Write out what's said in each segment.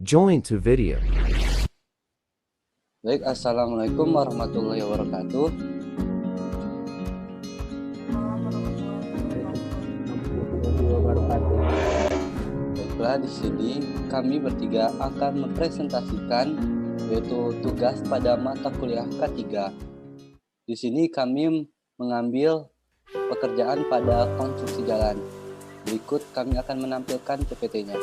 Join to video. Baik, assalamualaikum warahmatullahi wabarakatuh. Baiklah, di sini kami bertiga akan mempresentasikan yaitu tugas pada mata kuliah K3. Di sini kami mengambil pekerjaan pada konstruksi jalan. Berikut kami akan menampilkan PPT-nya.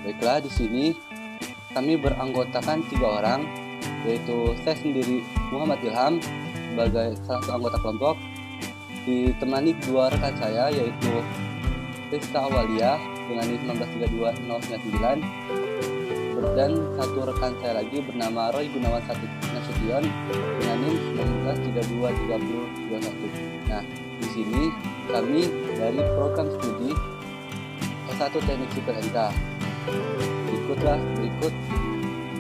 Baiklah, di sini kami beranggotakan 3 orang, yaitu saya sendiri Muhammad Ilham sebagai salah satu anggota kelompok, ditemani 2 rekan saya yaitu Rizka Awalia dengan NIM 1932099 dan 1 rekan saya lagi bernama Roy Gunawan Nasution dengan NIM 1932321. Nah, di sini kami dari program studi S1 Teknik Sipil NK. Berikut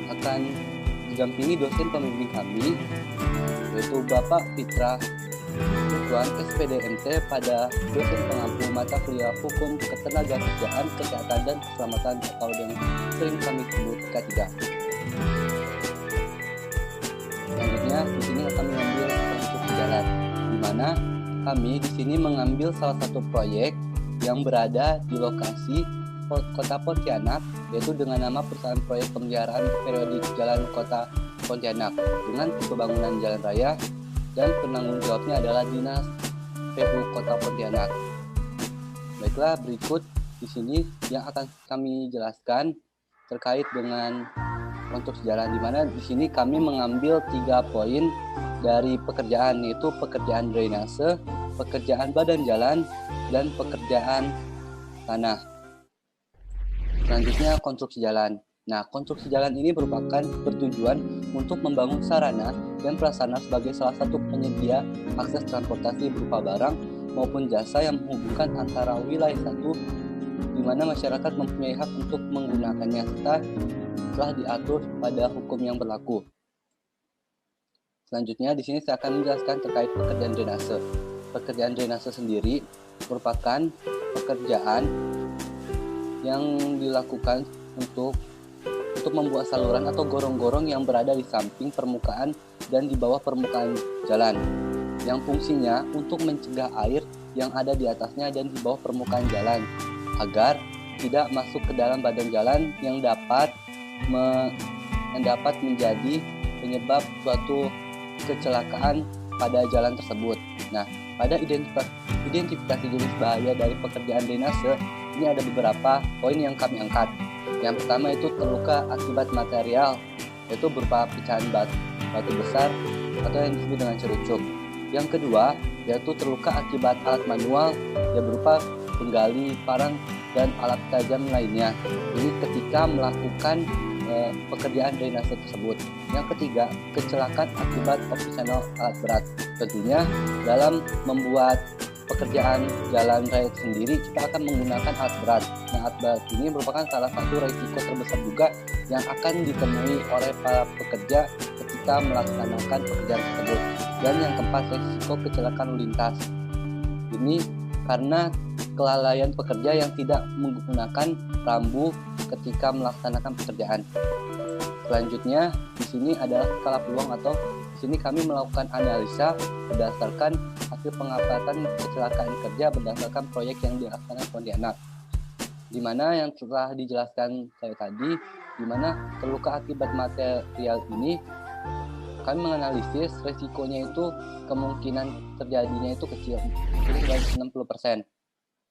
akan didampingi dosen pembimbing kami yaitu Bapak Fitra Ridwan SPDMT pada dosen pengampu mata kuliah Hukum Ketenagakerjaan, Kesehatan dan Keselamatan atau yang sering kami sebut K3. Selanjutnya di sini akan mengambil konstruksi jalan, di mana kami di sini mengambil salah satu proyek yang berada di lokasi Kota Pontianak, yaitu dengan nama Perusahaan Proyek Pemeliharaan Periodik Jalan Kota Pontianak dengan pembangunan jalan raya, dan penanggung jawabnya adalah Dinas PU Kota Pontianak. Baiklah, berikut di sini yang akan kami jelaskan terkait dengan konstruksi jalan, di mana di sini kami mengambil 3 poin dari pekerjaan, yaitu pekerjaan drainase, pekerjaan badan jalan, dan pekerjaan tanah. Selanjutnya konstruksi jalan. Nah, konstruksi jalan ini merupakan bertujuan untuk membangun sarana dan prasarana sebagai salah satu penyedia akses transportasi berupa barang maupun jasa yang menghubungkan antara wilayah satu di mana masyarakat mempunyai hak untuk menggunakannya serta telah diatur pada hukum yang berlaku. Selanjutnya di sini saya akan menjelaskan terkait pekerjaan drainase. Pekerjaan drainase sendiri merupakan pekerjaan yang dilakukan untuk membuat saluran atau gorong-gorong yang berada di samping permukaan dan di bawah permukaan jalan, yang fungsinya untuk mencegah air yang ada di atasnya dan di bawah permukaan jalan agar tidak masuk ke dalam badan jalan yang dapat menjadi penyebab suatu kecelakaan pada jalan tersebut. Nah, pada identifikasi jenis bahaya dari pekerjaan drainase ini ada beberapa poin yang kami angkat. Yang pertama itu terluka akibat material, yaitu berupa pecahan batu besar atau yang disebut dengan cerucuk. Yang kedua yaitu terluka akibat alat manual yang berupa penggali, parang, dan alat tajam lainnya. Ini ketika melakukan pekerjaan drainase tersebut. Yang ketiga, kecelakaan akibat operasional alat berat. Tentunya dalam membuat pekerjaan jalan raya sendiri kita akan menggunakan alat berat. Nah, alat berat ini merupakan salah satu risiko terbesar juga yang akan ditemui oleh para pekerja ketika melaksanakan pekerjaan tersebut. Dan yang keempat, risiko kecelakaan lalu lintas. Ini karena kelalaian pekerja yang tidak menggunakan rambu ketika melaksanakan pekerjaan. Selanjutnya di sini adalah skala peluang, atau di sini kami melakukan analisa berdasarkan hasil pengamatan kecelakaan kerja berdasarkan proyek yang dilaksanakan Pontianak, di mana yang telah dijelaskan saya tadi, di mana terluka akibat material ini kami menganalisis resikonya itu kemungkinan terjadinya itu kecil, jadi sebanyak 60%.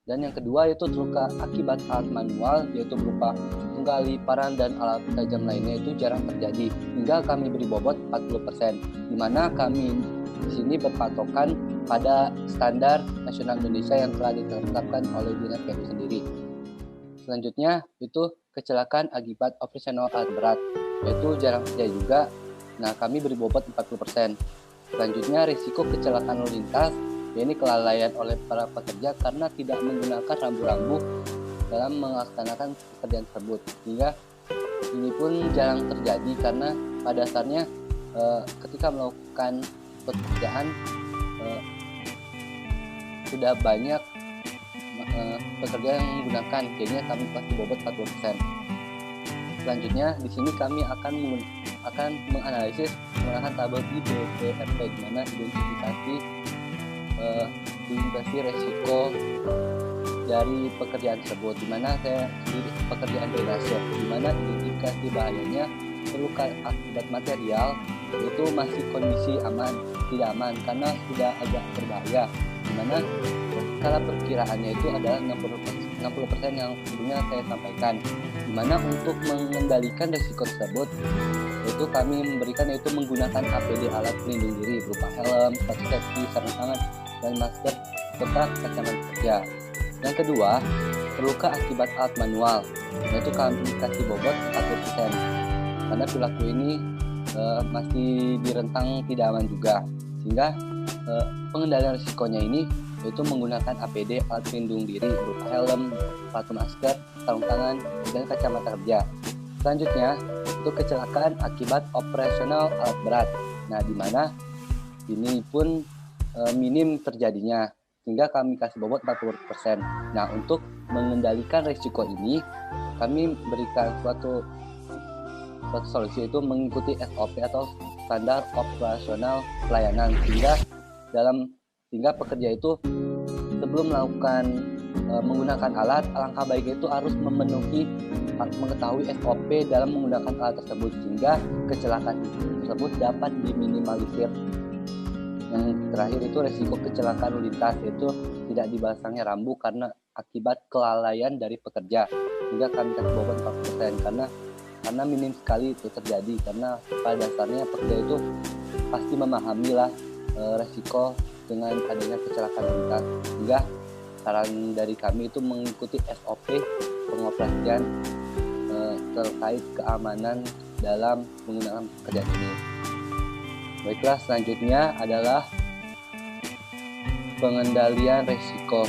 Dan yang kedua yaitu terluka akibat alat manual, yaitu berupa penggali, parang, dan alat tajam lainnya itu jarang terjadi, hingga kami beri bobot 40%, di mana kami di sini berpatokan pada standar nasional Indonesia yang telah ditetapkan oleh Dinas PU sendiri. Selanjutnya itu kecelakaan akibat operasional alat berat, yaitu jarang terjadi juga. Nah, kami beri bobot 40%. Selanjutnya risiko kecelakaan lalu lintas, yaitu kelalaian oleh para pekerja karena tidak menggunakan rambu-rambu dalam melaksanakan pekerjaan tersebut. Sehingga ini pun jarang terjadi karena pada dasarnya ketika melakukan pekerjaan sudah banyak pekerja yang menggunakan, jadinya kami pasti bobot 40%. Selanjutnya di sini kami akan menganalisis menggunakan tabel IDPRT, di mana identifikasi resiko dari pekerjaan tersebut, di mana saya sendiri pekerjaan drainase, di mana identifikasi bahayanya terluka akibat material itu masih kondisi aman, tidak aman karena sudah agak berbahaya, di mana skala perkiraannya itu adalah 60% yang sebelumnya saya sampaikan, di mana untuk mengendalikan risiko tersebut itu kami memberikan yaitu menggunakan APD alat pelindung diri berupa helm, sepatu safety, sarung tangan, dan masker serta kacamata kerja. Yang kedua, terluka akibat alat manual, yaitu kami kasih bobot 40%, karena perilaku ini masih di rentang tidak aman juga, sehingga pengendalian risikonya ini yaitu menggunakan APD alat pelindung diri berupa helm, sepatu masker, sarung tangan, dan kacamata kerja. Selanjutnya, itu kecelakaan akibat operasional alat berat. Nah, di mana ini pun minim terjadinya, sehingga kami kasih bobot 40%. Nah, untuk mengendalikan risiko ini, kami berikan suatu solusi, itu mengikuti SOP atau standar operasional pelayanan, sehingga pekerja itu sebelum melakukan menggunakan alat, alangkah baiknya itu harus mengetahui SOP dalam menggunakan alat tersebut, sehingga kecelakaan tersebut dapat diminimalisir. Yang terakhir itu resiko kecelakaan lalu lintas, yaitu tidak dipasangnya rambu karena akibat kelalaian dari pekerja, sehingga kami kasih bobot 40%, karena minim sekali itu terjadi, karena pada dasarnya pekerja itu pasti memahami lah resiko dengan adanya kecelakaan lalu lintas, sehingga saran dari kami itu mengikuti SOP pengoperasian terkait keamanan dalam menggunakan pekerjaan ini. Baiklah, selanjutnya adalah pengendalian risiko.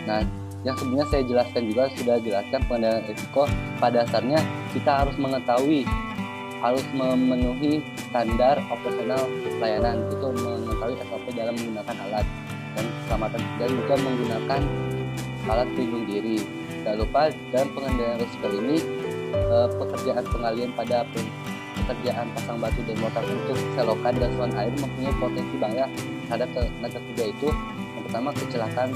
Nah, yang sebelumnya saya jelaskan juga, sudah jelaskan pengendalian risiko. Pada dasarnya kita harus memenuhi standar operasional pelayanan, itu mengetahui SOP dalam menggunakan alat dan keselamatan, dan juga menggunakan alat pelindung diri. Jangan lupa dalam pengendalian risiko ini pekerjaan pengalian pada pekerjaan pasang batu dan mortar untuk selokan dan saluran air mempunyai potensi bahaya terhadap tenaga kerja, itu yang pertama kecelakaan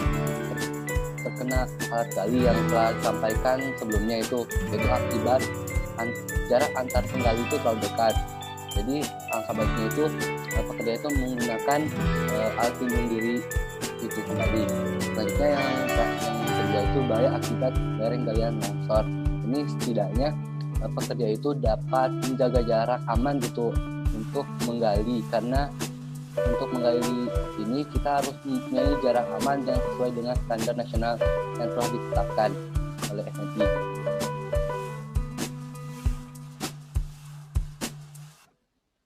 terkena alat gali yang telah disampaikan sebelumnya, yaitu akibat jarak antar penggali itu terlalu dekat. Jadi alangkah baiknya itu pekerja itu menggunakan alat pelindung diri itu kembali. Selanjutnya yang kedua itu bahaya akibat lereng galian longsor. Ini setidaknya pekerja itu dapat menjaga jarak aman gitu untuk menggali, karena untuk menggali ini kita harus mempunyai jarak aman yang sesuai dengan standar nasional yang telah ditetapkan oleh FNI.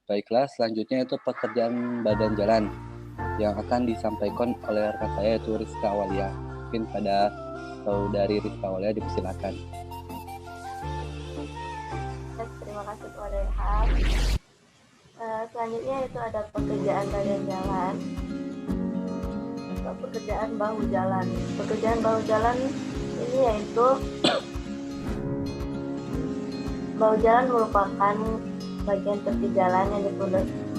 Baiklah, selanjutnya itu pekerjaan badan jalan yang akan disampaikan oleh rekan saya, yaitu Rizka Awalia. Mungkin pada saudari Rizka Awalia dipersilakan. Terima kasih kepada Rehan. Selanjutnya itu ada pekerjaan badan jalan atau pekerjaan bahu jalan. Pekerjaan bahu jalan ini yaitu bahu jalan merupakan bagian tepi jalan yang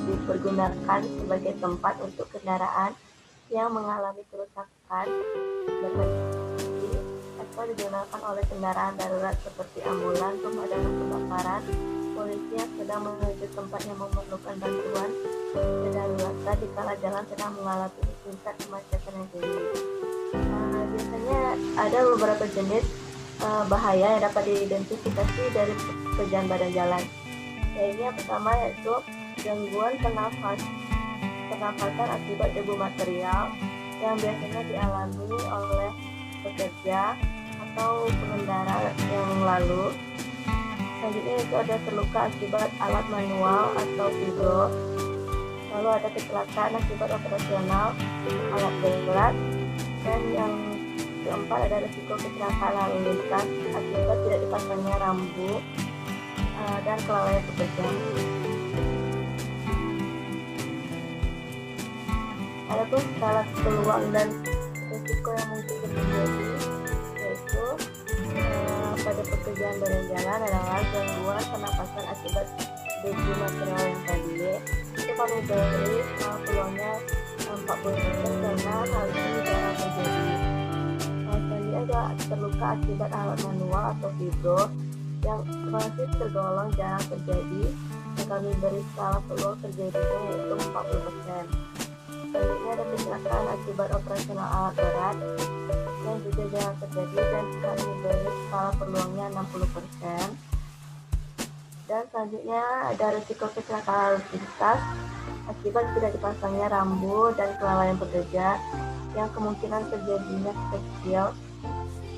dipergunakan sebagai tempat untuk kendaraan yang mengalami kerusakan berhenti atau digunakan oleh kendaraan darurat seperti ambulan, pemadam kebakaran, polisi yang sedang menuju tempat yang memerlukan bantuan kedaruratan dikala jalan sedang mengalami tingkat kemacetan yang tinggi. Biasanya ada beberapa jenis bahaya yang dapat diidentifikasi dari pekerjaan badan jalan. Yang pertama yaitu gangguan pernafasan akibat debu material yang biasanya dialami oleh pekerja atau pengendara yang lalu. Selanjutnya itu ada terluka akibat alat manual atau fibro. Lalu ada kecelakaan akibat operasional alat berat, dan yang keempat ada risiko kecelakaan lalu lintas akibat tidak dipasangnya rambu dan kelalaian pekerja. Adapun skala peluang dan risiko yang mungkin terjadi yaitu pada pekerjaan badan jalan adalah gangguan pernapasan akibat debu material yang tadi. Itu kami beri peluangnya 40% karena hal ini jarang terjadi. Selanjutnya ada terluka akibat alat manual atau vibro yang masih tergolong jarang terjadi, yang kami beri skala peluang terjadinya yaitu 40%. Selanjutnya ada kecelakaan akibat operasional alat berat yang juga jarang terjadi dan kami beri skala peluangnya 60%. Dan selanjutnya ada risiko kecelakaan lalu lintas akibat tidak dipasangnya rambu dan kelalaian pekerja yang kemungkinan terjadinya kecil,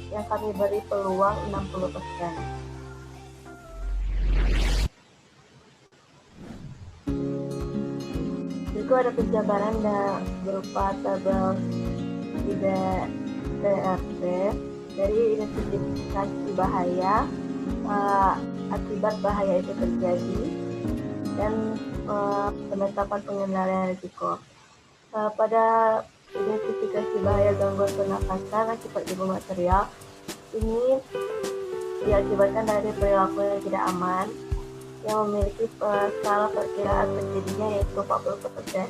yang kami beri peluang 60%. Juga ada penjabaran berupa tabel DRT dari identifikasi bahaya akibat bahaya itu terjadi dan penetapan pengendalian risiko. Pada identifikasi bahaya gangguan pernapasan akibat debu material ini diakibatkan dari perilaku yang tidak aman yang memiliki skala perkiraan terjadinya yaitu 40%.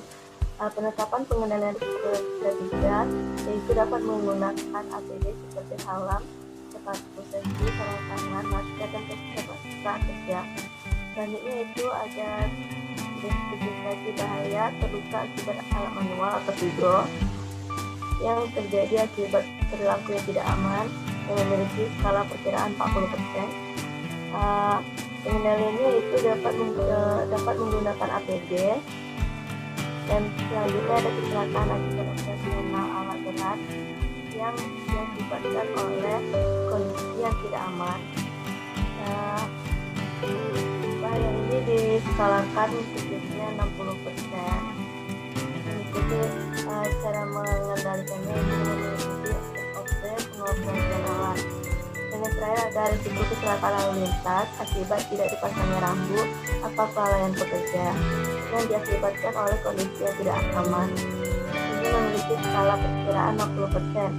Penetapan pengendalian risiko ketiga yaitu dapat menggunakan APD seperti helm, sepatu safety, sarung tangan, masker, dan saat kerja. Selanjutnya itu ada identifikasi bahaya terluka akibat alat manual atau vibro yang terjadi akibat perilaku yang tidak aman yang memiliki skala perkiraan 40%. Pengendaliannya itu dapat menggunakan APD. Dan selanjutnya ada kecelakaan akibat operasional alat berat yang diakibatkan oleh kondisi yang tidak aman. Bahaya ini diskalakan sedikitnya 60%. Mengikuti cara mengendalikannya itu mengikuti SOP pengoperasian alat. Dan yang terakhir ada risiko kecelakaan lalu lintas akibat tidak dipasangnya rambu atau kelalaian pekerja yang diakibatkan oleh kondisi yang tidak aman. Ini memiliki skala perkiraan 60%.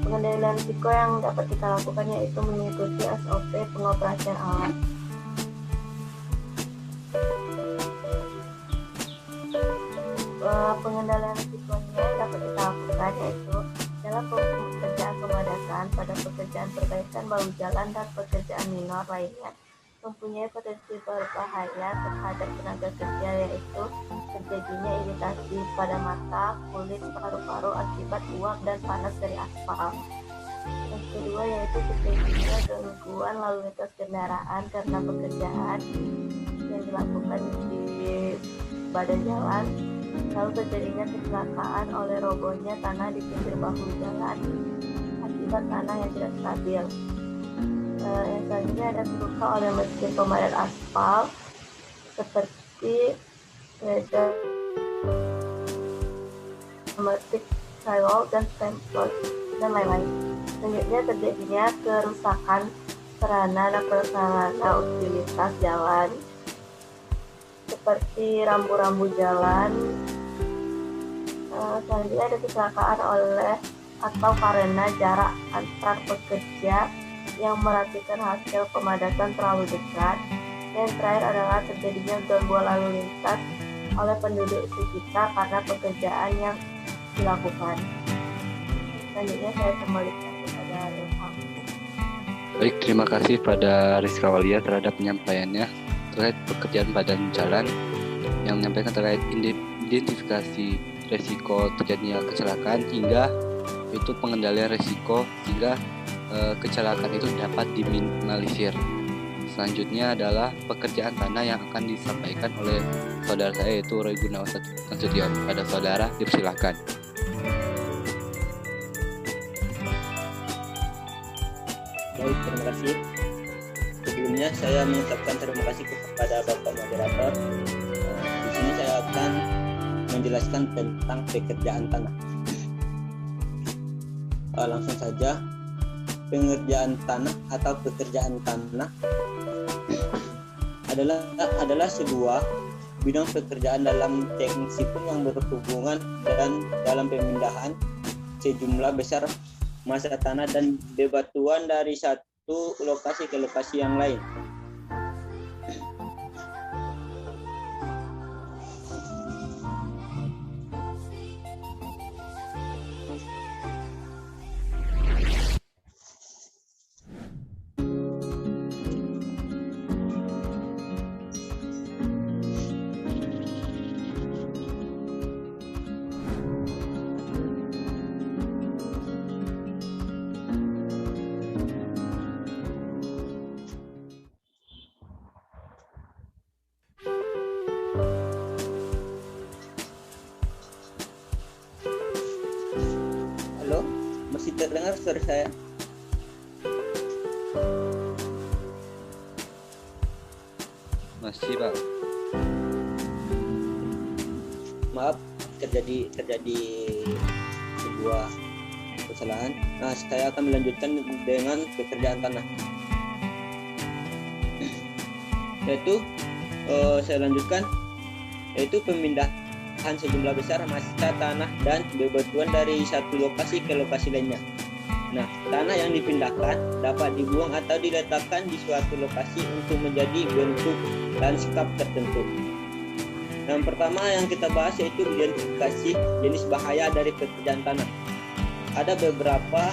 Pengendalian risiko yang dapat kita lakukan yaitu mengikuti SOP pengoperasian alat. Pengendalian risikonya yang dapat kita lakukan yaitu dalam pekerjaan pemadakan pada pekerjaan perbaikan bahu jalan dan pekerjaan minor lainnya mempunyai potensi berbahaya terhadap tenaga kerja yaitu terjadinya iritasi pada mata, kulit, paru-paru akibat uap dan panas dari aspal. Yang kedua yaitu terjadinya gangguan lalu lintas kendaraan karena pekerjaan yang dilakukan di badan jalan, lalu terjadinya kecelakaan oleh robohnya tanah di pinggir bahu jalan akibat tanah yang tidak stabil. Yang selanjutnya ada terluka oleh mesin pemadat aspal seperti metik, drywall, dan stempel dan lain-lain. Selanjutnya terjadinya kerusakan sarana dan prasarana utilitas jalan seperti rambu-rambu jalan. Selanjutnya ada kecelakaan oleh atau karena jarak antar pekerja yang merapikan hasil pemadatan terlalu dekat. Yang terakhir adalah terjadinya gangguan lalu lintas oleh penduduk sekitar karena pekerjaan yang dilakukan. Selanjutnya saya kembalikan kepada Ilham. Baik, terima kasih pada Rizka Walia terhadap penyampaiannya terkait pekerjaan badan jalan yang menyampaikan terkait identifikasi resiko terjadinya kecelakaan hingga itu pengendalian resiko sehingga kecelakaan itu dapat diminimalisir. Selanjutnya adalah pekerjaan tanah yang akan disampaikan oleh saudara saya yaitu Roy Gunawan Nasution. Pada saudara, dipersilakan. Baik, terima kasih. Sebelumnya saya mengucapkan terima kasih kepada Bapak Moderator. Di sini saya akan menjelaskan tentang pekerjaan tanah. langsung saja. Pengerjaan tanah atau pekerjaan tanah adalah sebuah bidang pekerjaan dalam teknik sipil yang berhubungan dan dalam pemindahan sejumlah besar massa tanah dan bebatuan dari satu lokasi ke lokasi yang lain. Halo, masih terdengar suara saya? Masih, Pak. Maaf, terjadi sebuah kesalahan. Nah, saya akan melanjutkan dengan pekerjaan tanah. Yaitu saya lanjutkan, yaitu pemindahan sejumlah besar massa tanah dan bebatuan dari satu lokasi ke lokasi lainnya. Nah, tanah yang dipindahkan dapat dibuang atau diletakkan di suatu lokasi untuk menjadi bentuk lanskap tertentu. Yang pertama yang kita bahas yaitu identifikasi jenis bahaya dari pekerjaan tanah. Ada beberapa,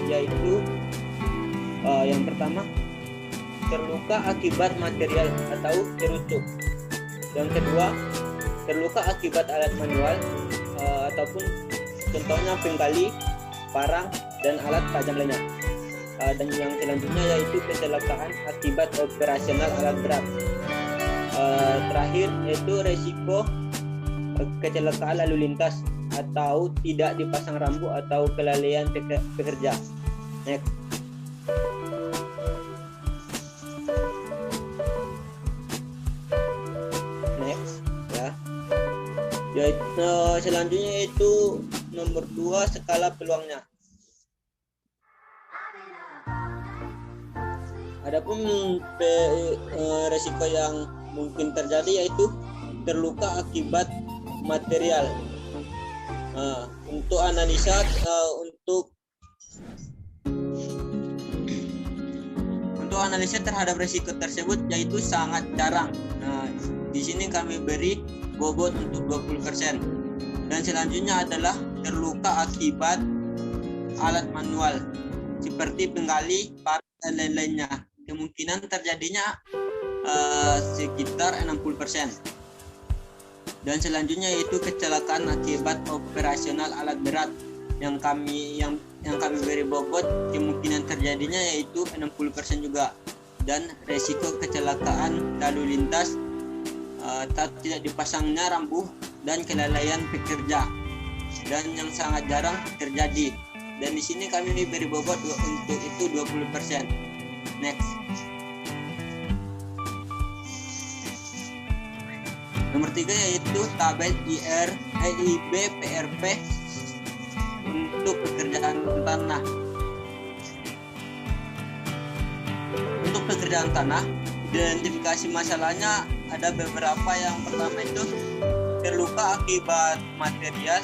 yaitu yang pertama, terluka akibat material atau cerucuk. Yang kedua, terluka akibat alat manual ataupun contohnya penggali, parang, dan alat tajam lainnya. Dan yang selanjutnya yaitu kecelakaan akibat operasional alat berat. Terakhir yaitu resiko kecelakaan lalu lintas atau tidak dipasang rambu atau kelalaian pekerja. Next. Yaitu selanjutnya itu nomor 2, skala peluangnya. Adapun resiko yang mungkin terjadi yaitu terluka akibat material. Untuk analisa untuk analisa terhadap resiko tersebut yaitu sangat jarang. Nah, di sini kami beri bobot untuk 20%. Dan selanjutnya adalah terluka akibat alat manual seperti penggali, parang, dan lain-lainnya. Kemungkinan terjadinya sekitar 60%. Dan selanjutnya yaitu kecelakaan akibat operasional alat berat yang kami beri bobot, kemungkinan terjadinya yaitu 60% juga. Dan resiko kecelakaan lalu lintas tidak dipasangnya rambu dan kelalaian pekerja, dan yang sangat jarang terjadi. Dan di sini kami beri bobot untuk itu 20%. Next. Nomor 3 yaitu tabel IBPRP untuk pekerjaan tanah. Untuk pekerjaan tanah, identifikasi masalahnya ada beberapa. Yang pertama itu terluka akibat material.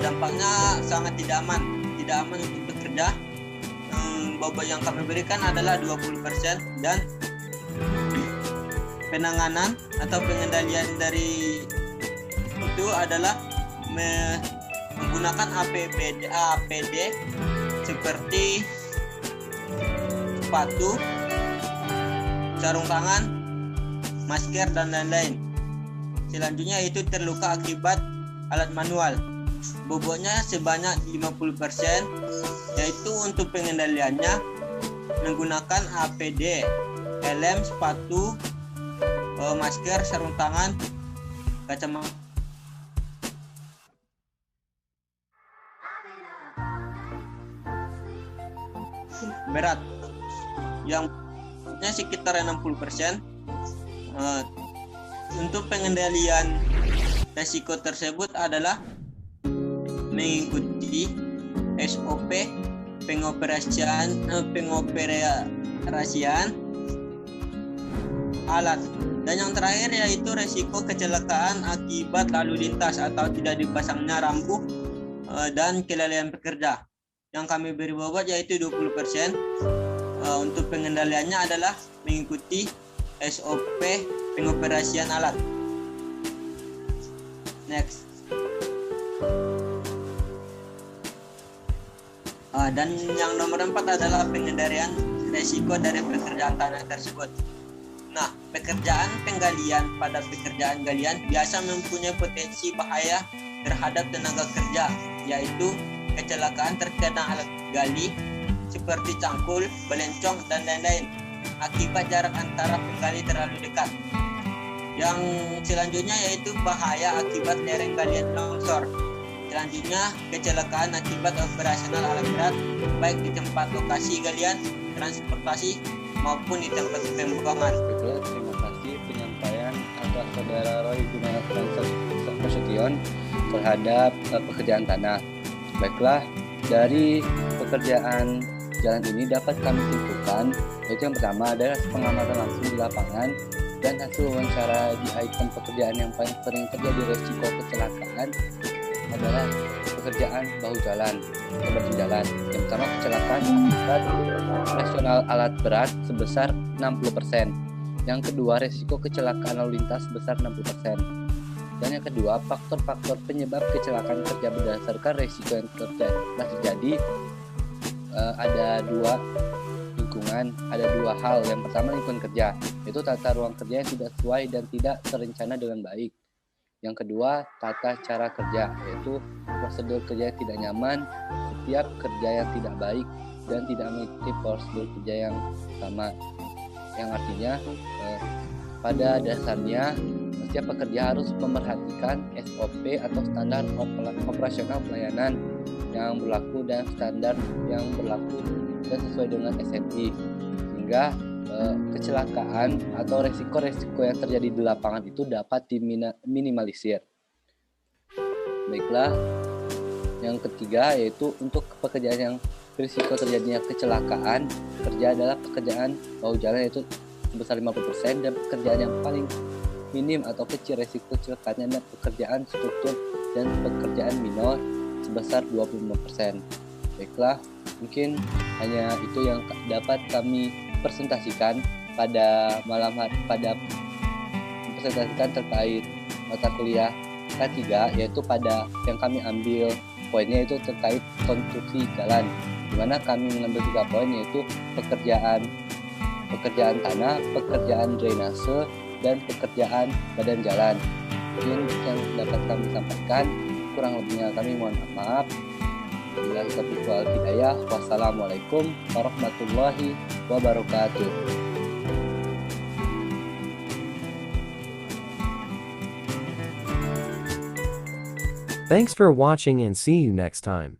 Dampaknya sangat tidak aman untuk bekerja. Bobot yang kami berikan adalah 20%. Dan penanganan atau pengendalian dari itu adalah menggunakan APD seperti sepatu, sarung tangan, masker, dan lain-lain. Selanjutnya itu terluka akibat alat manual. Bobotnya sebanyak 50%, yaitu untuk pengendaliannya menggunakan APD, helm, sepatu, masker, sarung tangan, kacamata. Berat yang sekitar 60%. Untuk pengendalian resiko tersebut adalah mengikuti SOP pengoperasian alat. Dan yang terakhir yaitu resiko kecelakaan akibat lalu lintas atau tidak dipasangnya rambu dan kelalaian pekerja. Yang kami beri bobot yaitu 20%. Untuk pengendaliannya adalah mengikuti SOP pengoperasian alat. Next. Dan yang nomor 4 adalah pengendalian resiko dari pekerjaan tanah tersebut. Nah, pekerjaan penggalian pada pekerjaan galian biasa mempunyai potensi bahaya terhadap tenaga kerja, yaitu kecelakaan terkena alat gali seperti cangkul, belencong, dan lain-lain akibat jarak antara penggali terlalu dekat. Yang selanjutnya yaitu bahaya akibat lereng galian longsor. Selanjutnya, kecelakaan akibat operasional alat berat baik di tempat lokasi galian, transportasi, maupun di tempat pembuangan. Baiklah, terima kasih penyampaian atas Saudara Roy Gunawan Nasution terhadap pekerjaan tanah. Baiklah, dari pekerjaan jalan ini dapat kami simpulkan, yaitu yang pertama adalah pengamatan langsung di lapangan dan hasil wawancara di item pekerjaan yang paling sering terjadi resiko kecelakaan adalah pekerjaan bahu jalan, seperti jalan. Yang pertama, kecelakaan akibat operasional alat berat sebesar 60%. Yang kedua, resiko kecelakaan lalu lintas sebesar 60%. Dan yang kedua, faktor-faktor penyebab kecelakaan kerja berdasarkan resiko yang terjadi ada dua lingkungan, ada dua hal. Yang pertama, lingkungan kerja, yaitu tata ruang kerja yang tidak sesuai dan tidak terencana dengan baik. Yang kedua, tata cara kerja, yaitu prosedur kerja yang tidak nyaman, setiap kerja yang tidak baik, dan tidak mengikuti prosedur kerja yang sama. Yang artinya, pada dasarnya, setiap pekerja harus memerhatikan SOP atau standar operasional pelayanan yang berlaku dan standar yang berlaku dan sesuai dengan SNI, sehingga kecelakaan atau resiko-resiko yang terjadi di lapangan itu dapat diminimalisir. Baiklah, yang ketiga yaitu untuk pekerjaan yang risiko terjadinya kecelakaan kerja adalah pekerjaan bahu jalan, yaitu sebesar 50%, dan pekerjaan yang paling minim atau kecil resiko kecelakaannya adalah pekerjaan struktur dan pekerjaan minor sebesar 25%. Baiklah, mungkin hanya itu yang dapat kami presentasikan pada malam hari, pada presentasikan terkait mata kuliah K3, yaitu pada yang kami ambil poinnya itu terkait konstruksi jalan, di mana kami mengambil 3 poin, yaitu pekerjaan tanah, pekerjaan drainase, dan pekerjaan badan jalan. Mungkin yang dapat kami sampaikan, kurang lebihnya kami mohon maaf. Billahi taufiq wal hidayah. Wassalamualaikum warahmatullahi wabarakatuh. Thanks for watching and see you next time.